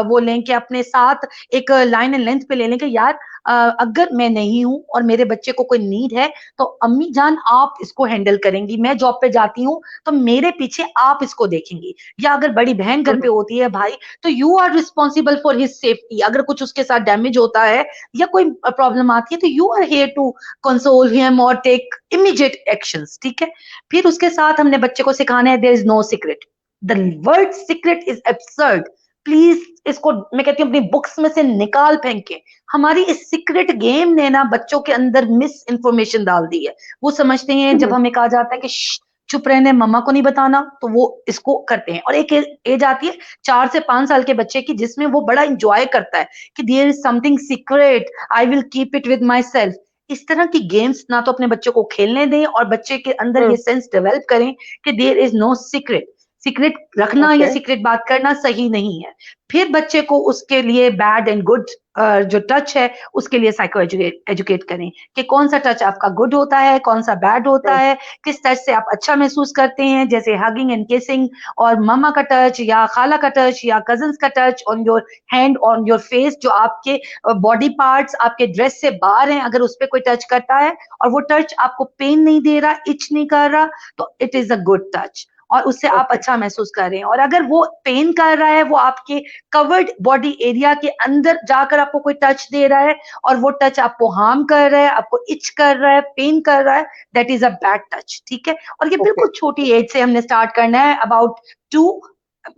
वो लें कि अपने साथ एक लाइन एंड लेंथ पे ले लें कि यार अगर मैं नहीं हूं और मेरे बच्चे को कोई नीड है तो अम्मी जान आप इसको हैंडल करेंगी, मैं जॉब पे जाती हूँ तो मेरे पीछे आप इसको देखेंगी। या अगर बड़ी बहन घर पे हम्म। होती है भाई, तो you are responsible for his safety. अगर कुछ उसके साथ डैमेज होता है या कोई प्रॉब्लम आती है तो you are here to console him और टेक इमीडिएट एक्शंस, ठीक है। फिर उसके साथ हमने बच्चे को सिखाना है there is no secret, the word secret is absurd. Please इसको मैं कहती हूँ अपनी बुक्स में से निकाल फेंक के। हमारी इस सीक्रेट गेम ने ना बच्चों के अंदर मिस इन्फॉर्मेशन डाल दी है। वो समझते हैं जब हम्म। हमें कहा जाता है कि चुप रहने, मम्मा को नहीं बताना, तो वो इसको करते हैं। और एक एज आती है 4 से 5 साल के बच्चे की जिसमें वो बड़ा इंजॉय करता है कि there is something secret, I will keep it with myself. इस तरह की गेम्स ना तो अपने बच्चों को खेलने दें और बच्चे के अंदर ये हम्म। सेंस डेवलप करें कि there is no secret. Secret रखना या ओके। सीक्रेट बात करना सही नहीं है। फिर बच्चे को उसके लिए बैड एंड गुड जो टच है उसके लिए साइको एजुकेट करें कि कौन सा टच आपका गुड होता है, कौन सा बैड होता हम्म। है, किस टच से आप अच्छा महसूस करते हैं, जैसे हगिंग एंड किसिंग, और मम्मा का टच या खाला का टच या कजन्स का touch on your hand, on your face, जो आपके बॉडी पार्ट्स आपके ड्रेस से बाहर हैं, अगर उस पर कोई टच करता है और वो टच आपको पेन नहीं दे रहा, इच नहीं कर रहा, तो it is a good touch और उससे आप ओके। अच्छा महसूस कर रहे हैं। और अगर वो पेन कर रहा है, वो आपके कवर्ड बॉडी एरिया के अंदर जाकर आपको कोई टच दे रहा है और वो टच आपको हार्म कर रहा है, आपको इच कर रहा है, पेन कर रहा है, that is a bad touch, ठीक है। और ये ओके। बिल्कुल छोटी एज से हमने स्टार्ट करना है, अबाउट 2।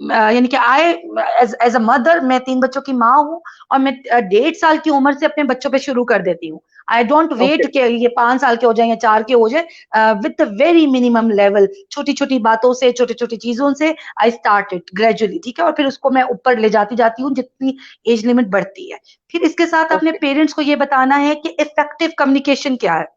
यानी कि आई एज अ मदर, मैं 3 बच्चों की माँ हूँ और मैं 1.5 साल की उम्र से अपने बच्चों पे शुरू कर देती हूँ। I don't okay. वेट कि ये 5 साल के हो जाए या 4 के हो जाए, विद वेरी मिनिमम लेवल, छोटी छोटी बातों से, छोटी छोटी चीजों से आई स्टार्ट इट ग्रेजुअली, ठीक है। और फिर उसको मैं ऊपर ले जाती जाती हूँ जितनी एज लिमिट बढ़ती है। फिर इसके साथ अपने ओके। पेरेंट्स को ये बताना है कि इफेक्टिव कम्युनिकेशन क्या है।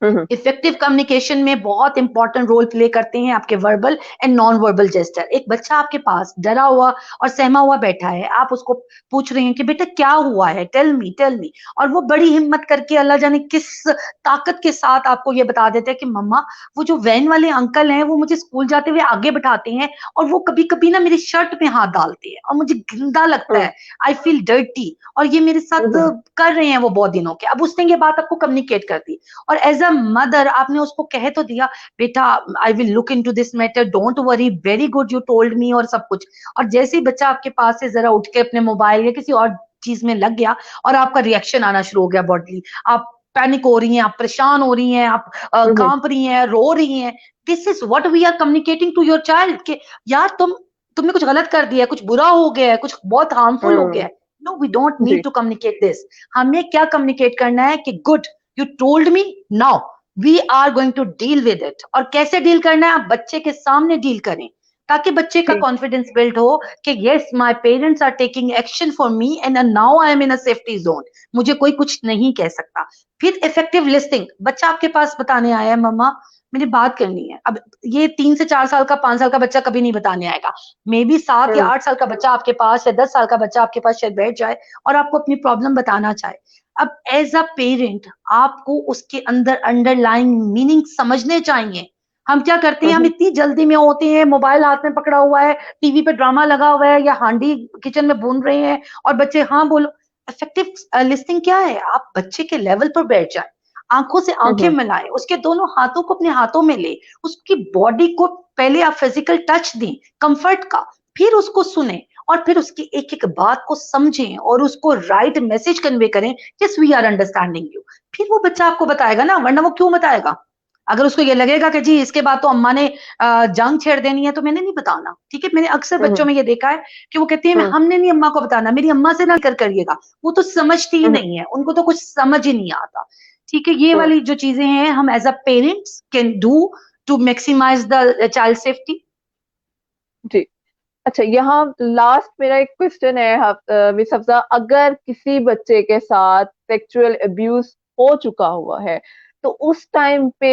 हम्म। इफेक्टिव कम्युनिकेशन में बहुत इंपॉर्टेंट रोल प्ले करते हैं आपके verbal and non verbal gesture. एक बच्चा आपके पास डरा हुआ और सहमा हुआ बैठा है, आप उसको पूछ रहे हैं कि बेटा क्या हुआ है, टेल मी, और वो बड़ी हिम्मत करके अल्लाह जाने किस ताकत के साथ आपको ये बता देते हैं कि मम्मा वो जो वैन वाले अंकल हैं वो मुझे स्कूल जाते हुए आगे बैठाते हैं और वो कभी कभी ना मेरी शर्ट में हाथ डालते हैं और मुझे गंदा लगता हम्म। है, आई फील डर्टी, और ये मेरे साथ हम्म। कर रहे हैं वो बहुत दिनों के। अब उसने ये बात आपको कम्युनिकेट कर दी और एज अ मदर आपने उसको कह तो दिया बेटा I will look into this matter, don't worry, very good you told मी, और सब कुछ। और जैसे ही बच्चा आपके पास से जरा उठ के अपने मोबाइल या किसी और चीज में लग गया और आपका रिएक्शन आना शुरू हो गया बॉडली, आप पैनिक हो रही हैं, आप परेशान हो रही हैं, आप हम्म। कांप रही हैं, रो रही हैं, this is what we are communicating to your child कि यार तुमने कुछ गलत कर दिया है, कुछ बुरा हो गया है, कुछ बहुत हार्मफुल हो गया हम्म। है। नो, वी डोंट नीड जी। To communicate this. हमें क्या कम्युनिकेट करना है कि good, you told me, now we are going to deal with it. और कैसे डील करना है, आप बच्चे के सामने डील करें ताकि बच्चे का जी। कॉन्फिडेंस बिल्ड हो कि yes my parents are taking action for me and now I am in a safety zone, मुझे कोई कुछ नहीं कह सकता। फिर इफेक्टिव लिस्टिंग, बच्चा आपके पास बताने आया है मम्मा मुझे बात करनी है। अब ये 3 से 4 साल का, 5 साल का बच्चा कभी नहीं बताने आएगा। मे बी 7 या 8 साल का बच्चा आपके पास या 10 साल का बच्चा आपके पास शायद बैठ जाए और आपको अपनी प्रॉब्लम बताना चाहे। अब एज अ पेरेंट आपको उसके अंदर अंडरलाइंग मीनिंग समझने चाहिए। हम क्या करते हैं, हम हम्म। इतनी जल्दी में होते हैं, मोबाइल हाथ में पकड़ा हुआ है, टीवी पे ड्रामा लगा हुआ है या हांडी किचन में भून रहे हैं और बच्चे हाँ बोलो। इफेक्टिव लिस्टिंग क्या है, आप बच्चे के लेवल पर बैठ जाए, आंखों से आंखें हम्म। मिलाएं, उसके दोनों हाथों को अपने हाथों में ले, उसकी बॉडी को पहले आप फिजिकल टच दें कंफर्ट का, फिर उसको सुने और फिर उसकी एक एक बात को समझें और उसको राइट मैसेज कन्वे करें, yes we are understanding you. फिर वो बच्चा आपको बताएगा ना, वरना वो क्यों बताएगा। अगर उसको ये लगेगा कि जी इसके बाद तो अम्मा ने जंग छेड़ देनी है तो मैंने नहीं बताना, ठीक है। मैंने अक्सर बच्चों हम्म। में ये देखा है कि वो कहते हैं हम्म। हमने नहीं अम्मा को बताना, मेरी अम्मा से ना कर करिएगा, वो तो समझती ही हम्म। नहीं है, उनको तो कुछ समझ ही नहीं आता, ठीक है। ये हम्म। वाली जो चीजें हैं हम as a parents can do to maximize the child safety. जी। अच्छा, यहाँ लास्ट मेरा एक क्वेश्चन है मिस हफ्सा, अगर किसी बच्चे के साथ सेक्सुअल अब्यूज हो चुका हुआ है तो उस टाइम पे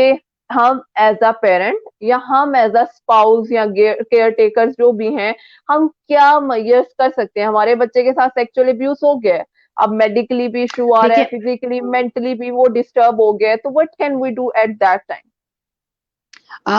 हम एज अ पेरेंट या हम एज अ स्पाउस या केयर टेकर्स जो भी हैं, हम क्या मयस कर सकते हैं? हमारे बच्चे के साथ सेक्सुअल अब्यूज हो गया है, अब मेडिकली भी इशू आ रहा है, देखिए फिजिकली मेंटली भी वो डिस्टर्ब हो गया है, तो what can we do at that time?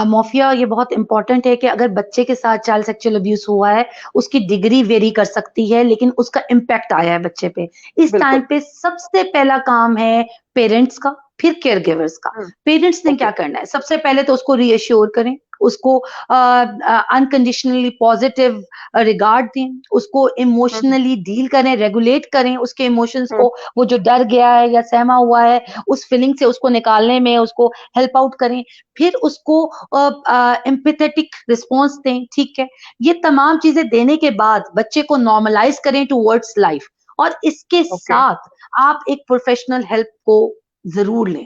मोफिया, ये बहुत इंपॉर्टेंट है कि अगर बच्चे के साथ चाइल्ड सेक्सुअल अब्यूज हुआ है, उसकी डिग्री वेरी कर सकती है, लेकिन उसका इम्पैक्ट आया है बच्चे पे। इस टाइम बिल्कुल। पे सबसे पहला काम है पेरेंट्स का, फिर केयर गिवर्स का। पेरेंट्स ने ओके। क्या करना है? सबसे पहले तो उसको रीअश्योर करें, उसको अनकंडीशनली पॉजिटिव रिगार्ड दें, उसको इमोशनली डील करें, रेगुलेट करें उसके इमोशंस को। वो जो डर गया है या सहमा हुआ है, उस फीलिंग से उसको निकालने में उसको हेल्प आउट करें। फिर उसको एम्पैथेटिक रिस्पॉन्स दें, ठीक है। ये तमाम चीजें देने के बाद बच्चे को नॉर्मलाइज करें टूवर्ड्स लाइफ। और इसके ओके। साथ आप एक प्रोफेशनल हेल्प को जरूर लें।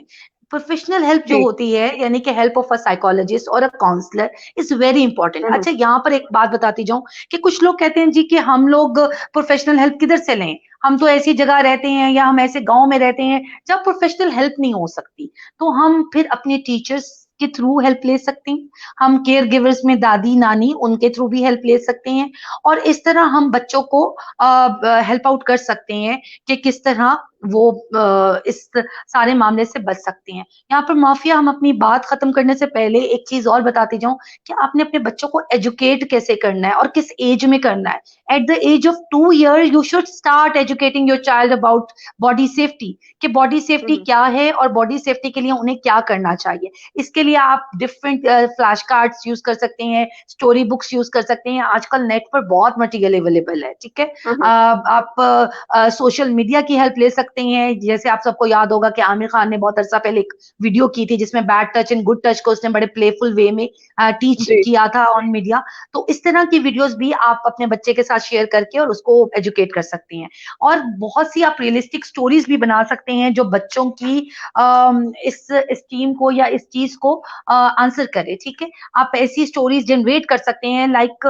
प्रोफेशनल हेल्प जो जी। होती है, यानी कि हेल्प ऑफ अ साइकोलॉजिस्ट और a counsellor, is very important. अच्छा, यहाँ पर एक बात बताती जाऊं कि कुछ लोग कहते हैं जी कि हम लोग प्रोफेशनल हेल्प किधर से लें, हम तो ऐसी जगह रहते हैं या हम ऐसे गांव में रहते हैं जब प्रोफेशनल हेल्प नहीं हो सकती। तो हम फिर अपने टीचर्स के थ्रू हेल्प ले सकते हैं, हम केयर गिवर्स में दादी नानी उनके थ्रू भी हेल्प ले सकते हैं। और इस तरह हम बच्चों को हेल्प आउट कर सकते हैं कि किस तरह वो इस सारे मामले से बच सकते हैं। यहाँ पर माफिया, हम अपनी बात खत्म करने से पहले एक चीज और बताती जाऊं कि आपने अपने बच्चों को एजुकेट कैसे करना है और किस एज में करना है। At the age of 2 year you should start educating your child about body safety, कि बॉडी सेफ्टी क्या है और बॉडी सेफ्टी के लिए उन्हें क्या करना चाहिए। इसके लिए आप डिफरेंट फ्लैश कार्ड्स यूज कर सकते हैं, स्टोरी बुक्स यूज कर सकते हैं। आजकल नेट पर बहुत मटेरियल अवेलेबल है, ठीक है। आप सोशल मीडिया की हेल्प ले सकते हैं। जैसे आप सबको याद होगा कि आमिर खान ने बहुत अरसा पहले एक वीडियो की थी जिसमें bad touch and good touch को उसने बड़े प्लेफुल वे में टीच जी। किया था ऑन मीडिया। तो इस तरह की वीडियोस भी आप अपने बच्चे के साथ शेयर करके और उसको एजुकेट कर सकते हैं। और बहुत सी आप रियलिस्टिक स्टोरीज भी बना सकते हैं जो बच्चों की इस टीम को या इस चीज को आंसर करे, ठीक है। आप ऐसी स्टोरीज जनरेट कर सकते हैं, लाइक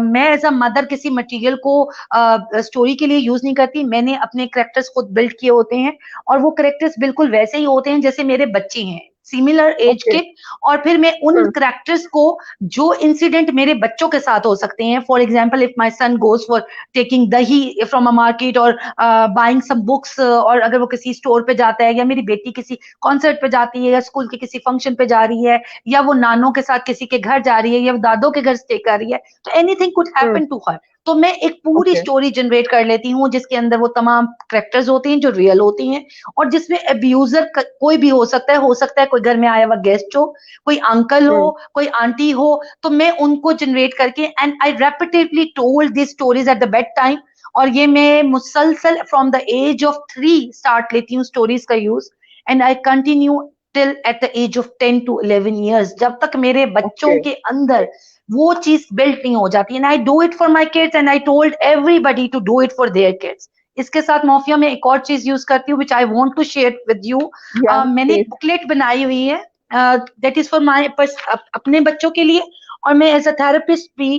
मैं एज अ मदर किसी मटेरियल को स्टोरी के लिए यूज नहीं करती। मैंने अपने करेक्टर्स खुद बिल्ड किए होते हैं और वो करेक्टर्स बिल्कुल वैसे ही होते हैं जैसे मेरे बच्चे हैं, सिमिलर एज ओके। के। और फिर मैं उन करेक्टर्स को, जो इंसिडेंट मेरे बच्चों के साथ हो सकते हैं, for example if my son goes for taking दही फ्रॉम अ मार्केट और बाइंग सम बुक्स, और अगर वो किसी स्टोर पे जाता है, या मेरी बेटी किसी कॉन्सर्ट पे जाती है, या स्कूल के किसी फंक्शन पे जा रही है, या वो नानों के साथ किसी के घर जा रही है, या वो दादों के घर स्टे कर रही है, तो anything could happen to her. तो मैं एक पूरी ओके। स्टोरी जनरेट कर लेती हूँ जिसके अंदर वो तमाम करेक्टर्स होते हैं जो रियल होते हैं, और जिसमें अब्यूजर कोई भी हो सकता है कोई घर में आया हुआ गेस्ट हो, कोई अंकल हो, कोई आंटी हो। तो मैं उनको जनरेट करके, and I repeatedly told this stories at the bedtime. और ये मैं मुसलसल from the age of 3 start लेती हूँ स्टोरीज का use, and I continue till at the age of 10 to 11 years, जब तक मेरे बच्चों ओके। के अंदर वो चीज बिल्ट नहीं हो जाती। And I do it for my kids and I told everybody to do it for their kids. इसके साथ माफिया में एक और चीज यूज करती हूँ which I want to share with you. या मैंने एक प्लीज। बुकलेट बनाई हुई है दैट इज फॉर माई अपने बच्चों के लिए, और मैं एज अ थेरेपिस्ट भी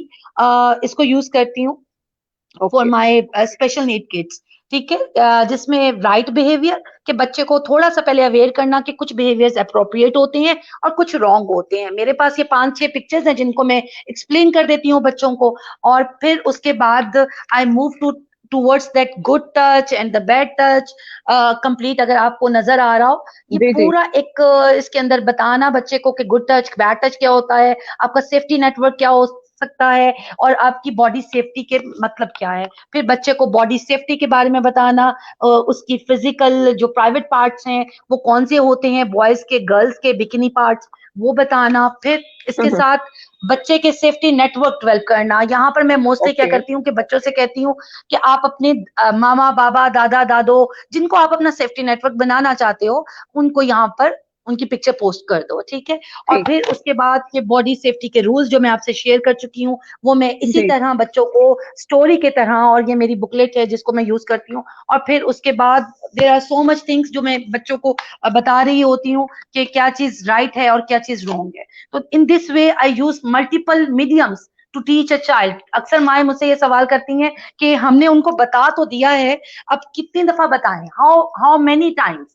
इसको यूज करती हूँ for okay. My special need kids, ठीक है। जिसमें राइट बिहेवियर के बच्चे को थोड़ा सा पहले अवेयर करना कि कुछ बिहेवियर्स अप्रोप्रिएट होते हैं और कुछ रॉन्ग होते हैं। मेरे पास ये 5-6 पिक्चर्स हैं जिनको मैं एक्सप्लेन कर देती हूँ बच्चों को। और फिर उसके बाद I move to towards that good touch and the bad touch complete. अगर आपको नजर आ रहा हो, ये जी। जी। पूरा एक इसके अंदर बताना बच्चे को कि गुड टच बैड टच क्या होता है, आपका सेफ्टी नेटवर्क क्या हो सकता है, और आपकी बॉडी सेफ्टी के मतलब क्या है। फिर बच्चे को बॉडी सेफ्टी के बारे में बताना, उसकी फिजिकल जो प्राइवेट पार्ट्स हैं वो कौन से होते हैं, बॉयज के गर्ल्स के बिकिनी पार्ट्स, वो बताना। फिर इसके साथ बच्चे के सेफ्टी नेटवर्क डेवलप करना। यहाँ पर मैं मोस्टली क्या ओके। करती हूँ कि बच्चों से कहती हूँ कि आप अपने मामा बाबा दादा दादो, जिनको आप अपना सेफ्टी नेटवर्क बनाना चाहते हो, उनको यहाँ पर उनकी पिक्चर पोस्ट कर दो, ठीक है। और ठीक। फिर उसके बाद ये बॉडी सेफ्टी के रूल्स जो मैं आपसे शेयर कर चुकी हूँ, वो मैं इसी जी। तरह बच्चों को स्टोरी के तरह, और ये मेरी बुकलेट है जिसको मैं यूज करती हूँ। और फिर उसके बाद there are so much things जो मैं बच्चों को बता रही होती हूँ कि क्या चीज राइट है और क्या चीज रॉन्ग है। तो in this way I use multiple mediums to teach a child. अक्सर माए मुझसे ये सवाल करती हैं कि हमने उनको बता तो दिया है, अब कितनी दफा बताएं, how how many times,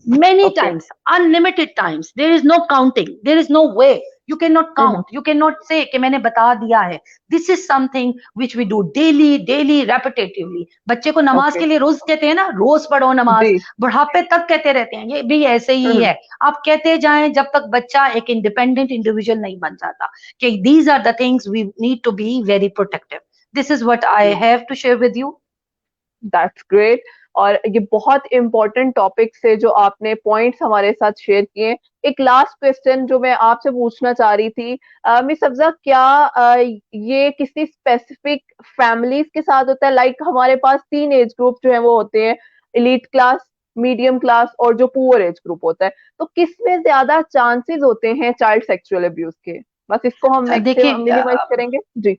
many okay. times, unlimited times, there is no counting, there is no way you can not count, you can not say कि मैंने बता दिया है। This is something which we do daily daily repetitively. बच्चे को नमाज okay. के लिए रोज कहते हैं ना, रोज पढ़ो नमाज, जी। बुढ़ापे तक कहते रहते हैं, ये भी ऐसे ही हम्म। है। आप कहते जाएं जब तक बच्चा एक इंडिपेंडेंट इंडिविजुअल नहीं बन जाता कि these are the things we need to be very protective. This is what I have to share with you. That's great. और ये बहुत इंपॉर्टेंट टॉपिक से जो आपने पॉइंट्स हमारे साथ शेयर किए। एक लास्ट क्वेश्चन जो मैं आपसे पूछना चाह रही थी, मिस अफजा, क्या ये किसी स्पेसिफिक फैमिलीज के साथ होता है? लाइक हमारे पास 3 एज ग्रुप जो है वो होते हैं, एलीट क्लास, मीडियम क्लास और जो पुअर एज ग्रुप होता है, तो किसमें ज्यादा चांसेस होते हैं चाइल्ड सेक्सुअल अब्यूज के? बस इसको हम देखिए, मैक्सिमम मिनिमाइज करेंगे जी।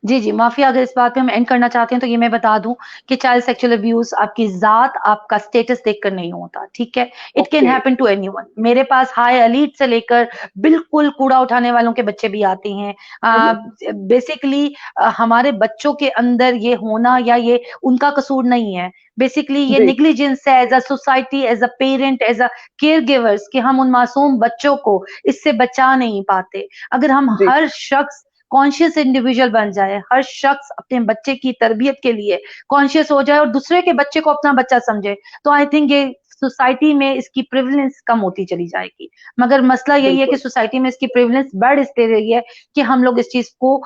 जी, जी, माफ़ी, अगर इस बात पे हम एंड करना चाहते हैं तो ये मैं बता दूँ कि चाइल्ड सेक्सुअल अब्यूज़ आपकी ज़ात, आपका स्टेटस देखकर नहीं होता, ठीक है? It can okay. Happen to anyone. मेरे पास हाई एलीट से लेकर बिल्कुल कूड़ा उठाने वालों के बच्चे भी आते हैं। हम्म। बेसिकली हमारे बच्चों के अंदर ये होना या ये उनका कसूर नहीं है। बेसिकली ये जी। नेग्लिजेंस है as a society, as a parent, as a caregivers कि हम उन मासूम बच्चों को इससे बचा नहीं पाते। अगर हम जी। हर शख्स कॉन्शियस इंडिविजुअल बन जाए, हर शख्स अपने बच्चे की तरबियत के लिए कॉन्शियस हो जाए और दूसरे के बच्चे को अपना बच्चा समझे, तो आई थिंक ये सोसाइटी में इसकी प्रेवलेंस कम होती चली जाएगी। मगर मसला यही है कि बिल्कुल। सोसाइटी में इसकी प्रेवलेंस बढ़ इसलिए रही है कि हम लोग इस चीज को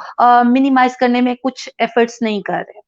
मिनिमाइज करने में कुछ एफर्ट्स नहीं कर रहे।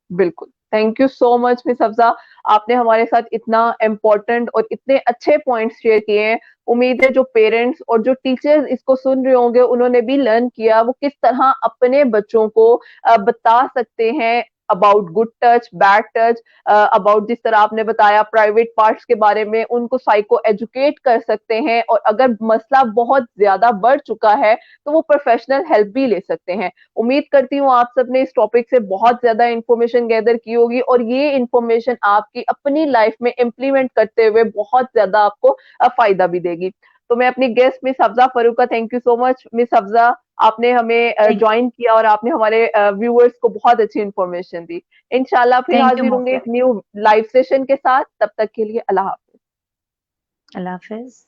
बिल्कुल। Thank you so much miss Afza, आपने हमारे साथ इतना इम्पोर्टेंट और इतने अच्छे पॉइंट्स शेयर किए हैं। उम्मीद है जो पेरेंट्स और जो टीचर्स इसको सुन रहे होंगे, उन्होंने भी लर्न किया वो किस तरह अपने बच्चों को बता सकते हैं about good touch, bad touch, about जिस तरह आपने बताया प्राइवेट पार्ट्स के बारे में, उनको साइको एजुकेट कर सकते हैं, और अगर मसला बहुत ज़्यादा बढ़ चुका है, तो वो प्रोफेशनल हेल्प भी ले सकते हैं। उम्मीद करती हूँ आप सबने इस टॉपिक से बहुत ज्यादा इन्फॉर्मेशन गैदर की होगी, और ये इन्फॉर्मेशन आपकी अपनी लाइफ में इम्प्लीमेंट करते हुए बहुत ज्यादा आपको फायदा भी देगी। तो मैं अपनी गेस्ट मिस अफ़ज़ा फारूक का thank you so much. Miss Afza, आपने हमें थैंक ज्वाइन किया और आपने हमारे व्यूअर्स को बहुत अच्छी इन्फॉर्मेशन दी। इंशाल्लाह फिर थैंक यू हाजिर होंगे मोफिया। एक न्यू लाइव सेशन के साथ। तब तक के लिए अल्लाह हाफ़िज़। अल्लाह हाफिज।